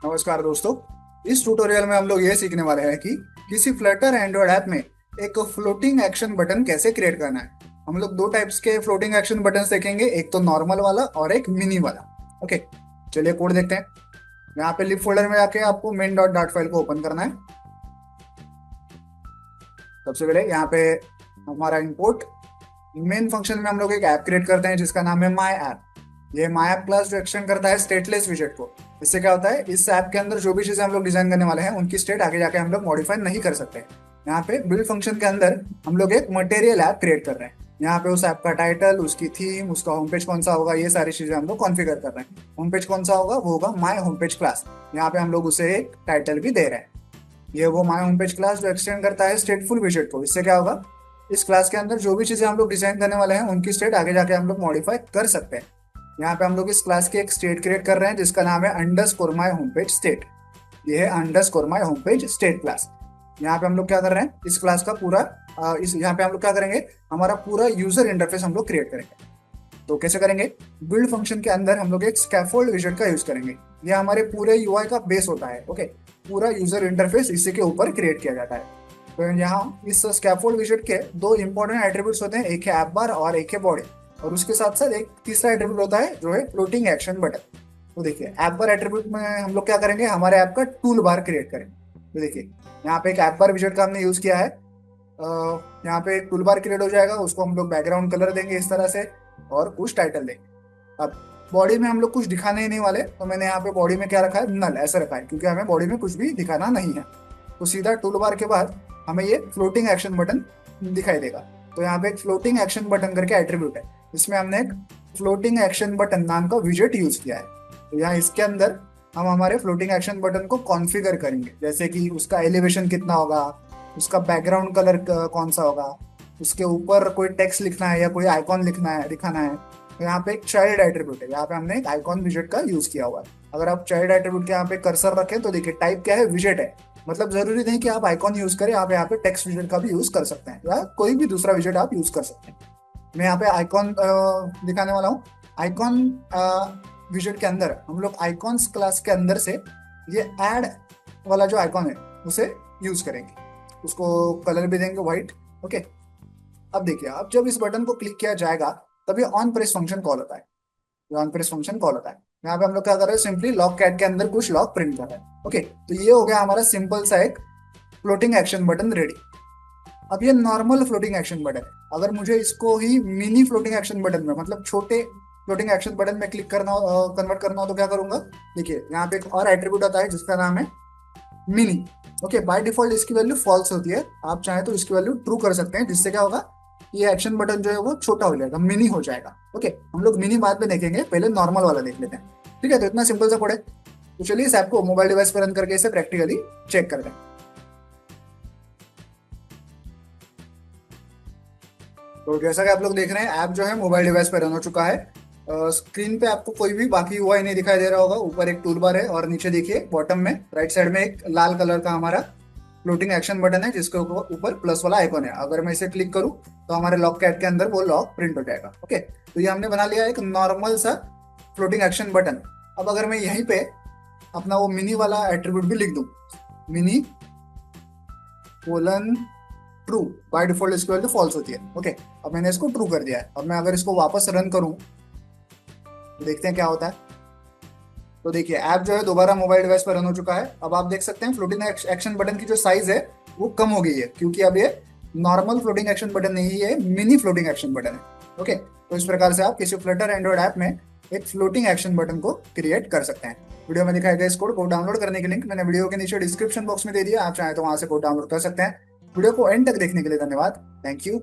नमस्कार दोस्तों। इस ट्यूटोरियल में हम लोग ये सीखने वाले हैं कि किसी फ्लटर एंड्रॉयड ऐप में एक फ्लोटिंग एक्शन बटन कैसे क्रिएट करना है। हम लोग दो टाइप्स के फ्लोटिंग एक्शन बटन देखेंगे, एक तो नॉर्मल वाला और एक मिनी वाला। ओके, चलिए कोड देखते हैं। यहाँ पे लिप फोल्डर में जाके आपको मेन डॉट डॉट फाइल को ओपन करना है। सबसे पहले यहाँ पे हमारा इंपोर्ट मेन फंक्शन में हम लोग एक ऐप क्रिएट करते हैं जिसका नाम है माई ऐप। ये माई ऐप क्लास जो एक्सटेंड करता है स्टेटलेस विजेट को। इससे क्या होता है, इस ऐप के अंदर जो भी चीजें हम लोग डिजाइन करने वाले हैं उनकी स्टेट आगे जाके हम लोग मॉडिफाई नहीं कर सकते। यहाँ पे बिल्ड फंक्शन के अंदर हम लोग एक मटेरियल ऐप क्रिएट कर रहे हैं। यहाँ पे उस ऐप का टाइटल, उसकी थीम, उसका होम पेज कौन सा होगा, ये सारी चीजें हम लोग कॉन्फ़िगर कर रहे हैं। होम पेज कौन सा होगा, वो होगा माई होम पेज क्लास। यहाँ पे हम लोग उसे एक टाइटल भी दे रहे हैं। ये वो माई होम पेज क्लास जो एक्सटेंड करता है स्टेटफुल विजेट को। इससे क्या होगा, इस क्लास के अंदर जो भी चीजें हम लोग डिजाइन करने वाले हैं उनकी स्टेट आगे जाके हम लोग मॉडिफाई कर सकते हैं। यहाँ पे हम लोग इस क्लास की एक स्टेट क्रिएट कर रहे हैं जिसका नाम है underscore my home page state. ये है underscore my home page state class. यहाँ पे हम लोग क्या कर रहे हैं, इस क्लास का पूरा इस यहाँ पे हम लोग क्या करेंगे, हमारा पूरा यूजर इंटरफेस हम लोग क्रिएट करेंगे। तो कैसे करेंगे, बिल्ड फंक्शन के अंदर हम लोग एक स्कैफोल्ड विजेट का यूज करेंगे। ये हमारे पूरे यूआई का बेस होता है। ओके, पूरा यूजर इंटरफेस इसी के ऊपर क्रिएट किया जाता है। तो यहाँ इस स्कैफोल्ड विजेट के दो इंपॉर्टेंट एट्रीब्यूट्स होते हैं, एक है ऐप बार और एक है बॉडी। और उसके साथ साथ एक तीसरा एट्रीब्यूट होता है जो है फ्लोटिंग एक्शन बटन। तो देखिए, ऐप बार एट्रीब्यूट में हम लोग क्या करेंगे, हमारे ऐप का टूल बार क्रिएट करेंगे। तो देखिए, यहाँ पे एक ऐप बार विजेट का हमने यूज किया है। यहाँ पे एक टूल बार क्रिएट हो जाएगा, उसको हम लोग बैकग्राउंड कलर देंगे इस तरह से और कुछ टाइटल देंगे। अब बॉडी में हम लोग कुछ दिखाने ही नहीं वाले, तो मैंने यहाँ पे बॉडी में क्या रखा है, नल ऐसे रखा है, क्योंकि हमें बॉडी में कुछ भी दिखाना नहीं है। तो सीधा टूल बार के बाद हमें ये फ्लोटिंग एक्शन बटन दिखाई देगा। तो यहाँ पे एक फ्लोटिंग एक्शन बटन करके एट्रीब्यूट है, इसमें हमने एक फ्लोटिंग एक्शन बटन नाम का विजेट यूज किया है। तो यहाँ इसके अंदर हम हमारे फ्लोटिंग एक्शन बटन को कॉन्फ़िगर करेंगे, जैसे कि उसका एलिवेशन कितना होगा, उसका बैकग्राउंड कलर कौन सा होगा, उसके ऊपर कोई टेक्स्ट लिखना है या कोई आइकॉन लिखना है दिखाना है। तो यहाँ पे एक चाइल्ड एट्रीब्यूट है, यहाँ पे हमने एक आइकॉन विजेट का यूज किया हुआ है। अगर आप चाइल्ड एट्रीब्यूट के यहाँ पे कर्सर रखें तो देखिए टाइप क्या है, विजेट है। मतलब जरूरी नहीं कि आप आइकॉन यूज करें, आप यहाँ पे टेक्स्ट विजेट का भी यूज कर सकते हैं या कोई भी दूसरा विजेट आप यूज कर सकते हैं। मैं यहाँ पे आइकॉन दिखाने वाला हूँ। आइकॉन विजेट के अंदर हम लोग आइकॉन्स क्लास के अंदर से ये ऐड वाला जो आइकॉन है उसे यूज करेंगे, उसको कलर भी देंगे व्हाइट। ओके, अब देखिए, अब जब इस बटन को क्लिक किया जाएगा तभी ऑन प्रेस फंक्शन कॉल होता है। ये ऑन प्रेस फंक्शन कॉल होता है। यहाँ पे हम लोग क्या कर रहे हैं, सिंपली लॉग कैट के अंदर कुछ लॉग प्रिंट कर रहे हैं। ओके, तो ये हो गया हमारा सिंपल सा एक फ्लोटिंग एक्शन बटन रेडी। अब ये नॉर्मल फ्लोटिंग एक्शन बटन है। अगर मुझे इसको ही मिनी फ्लोटिंग एक्शन बटन में, मतलब छोटे फ्लोटिंग एक्शन बटन में क्लिक करना, कन्वर्ट करना हो तो क्या करूंगा, देखिए यहाँ पे एक और एट्रीब्यूट आता है जिसका नाम है मिनी। ओके, बाय डिफॉल्ट इसकी वैल्यू फॉल्स होती है, आप चाहें तो इसकी वैल्यू ट्रू कर सकते हैं, जिससे क्या होगा, ये एक्शन बटन जो है वो छोटा हो जाएगा, मिनी हो जाएगा। ओके, हम लोग मिनी बाद में देखेंगे, पहले नॉर्मल वाला देख लेते हैं। ठीक है, तो इतना सिंपल सा कोड है। तो चलिए इस ऐप को मोबाइल डिवाइस पर रन करके इसे प्रैक्टिकली चेक करते हैं। तो जैसा कि आप लोग देख रहे हैं, ऐप जो है मोबाइल डिवाइस पर रन हो चुका है। स्क्रीन पे आपको कोई भी बाकी हुआ ही नहीं दिखाई दे रहा होगा। ऊपर एक टूल बार है और नीचे देखिए बॉटम में राइट साइड में एक लाल कलर का हमारा फ्लोटिंग एक्शन बटन है जिसके ऊपर प्लस वाला आइकॉन है। अगर मैं इसे क्लिक करूं तो हमारे लॉक कैट के अंदर वो लॉक प्रिंट हो जाएगा। ओके, तो ये हमने बना लिया एक नॉर्मल सा फ्लोटिंग एक्शन बटन। अब अगर मैं यहीं पे अपना वो मिनी वाला एट्रीब्यूट भी लिख दूं, mini colon true, by default इसकी वैल्यू फॉल्स होती है। ओके, अब मैंने इसको ट्रू कर दिया है। अब मैं अगर इसको वापस रन करूं तो देखते हैं क्या होता है। तो देखिए, ऐप जो है दोबारा मोबाइल डिवाइस पर रन हो चुका है। अब आप देख सकते हैं फ्लोटिंग एक्शन बटन की जो साइज है वो कम हो गई है, क्योंकि अब ये नॉर्मल फ्लोटिंग एक्शन बटन नहीं है, मिनी फ्लोटिंग एक्शन बटन है। ओके, तो इस प्रकार से आप किसी फ्लटर एंड्रॉइड ऐप में एक फ्लोटिंग एक्शन बटन को क्रिएट कर सकते हैं। वीडियो में दिखाए गए इस कोड को डाउनलोड करने की लिंक मैंने वीडियो के नीचे डिस्क्रिप्शन बॉक्स में दे दिया, आप चाहें तो वहां से कोड डाउनलोड कर सकते हैं। वीडियो को एंड तक देखने के लिए धन्यवाद। Thank you.